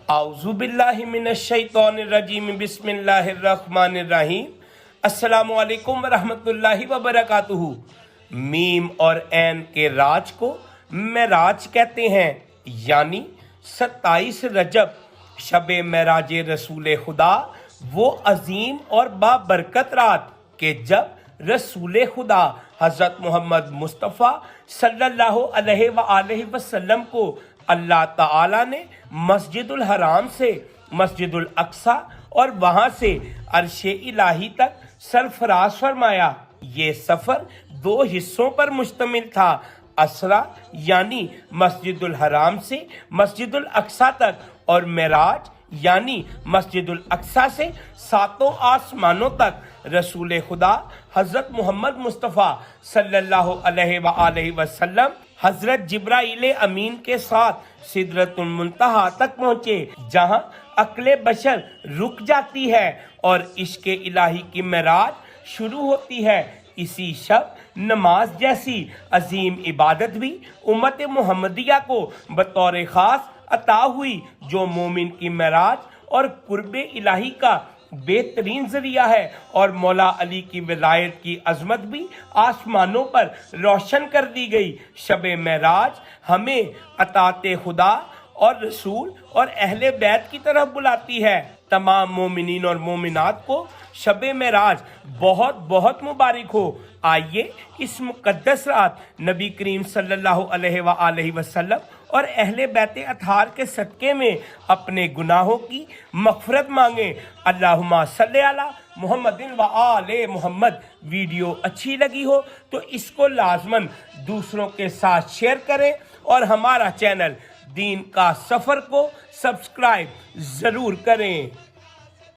आऊज़ु बिल्लाहि मिनश शैतानिर रजीम बिस्मिल्लाहिर रहमानिर रहीम। अस्सलामु अलैकुम वरहमतुल्लाहि वबरकातुहू। मीम और ऐन के राज को मेराज कहते हैं, यानी 27 रजब शब मेराज रसूल खुदा, वो अजीम और बाबरकत रात के जब रसूल खुदा हज़रत मोहम्मद मुस्तफ़ा सल्लल्लाहु अलैहि वसल्लम को अल्लाह ताला ने मस्जिदुल हराम से मस्जिदुल अक्सा और वहां से अर्शे इलाही तक सरफराज फरमाया। ये सफर 2 हिस्सों पर मुश्तमिल था। असरा यानी मस्जिदुल हराम से मस्जिदुल अक्सा तक, और मेराज यानी मस्जिदुल अक्सा से 7 आसमानों तक रसूल खुदा हजरत मोहम्मद मुस्तफ़ा सल्लल्लाहु अलैहि वसल्लम हजरत जिब्राइल अमीन के साथ सिदरतुल मुंतहा तक पहुंचे, जहां अक्ले बशर रुक जाती है और इश्क़े इलाही की मेराज शुरू होती है। इसी शब नमाज जैसी अजीम इबादत भी उम्मत मुहम्मदिया को बतौर खास अता हुई, जो मोमिन की मेराज और कुर्बे इलाही का बेहतरीन जरिया है। और मौला अली की विलायत की अजमत भी आसमानों पर रोशन कर दी गई। शब मेराज हमें अताते खुदा और रसूल और अहले बैत की तरफ बुलाती है। तमाम मोमिनीन और मोमिनात को शब मेराज बहुत बहुत मुबारक हो। आइए इस मुकद्दस रात नबी करीम सल्लल्लाहु अलैहि वसल्लम और अहले बैत अतहार के सदक़े में अपने गुनाहों की मग़फ़िरत मांगे। अल्लाहुम्मा सल्ले अला मुहम्मदिन व आले मुहम्मद। वीडियो अच्छी लगी हो तो इसको लाजमन दूसरों के साथ शेयर करें और हमारा चैनल दीन का सफ़र को सब्सक्राइब ज़रूर करें।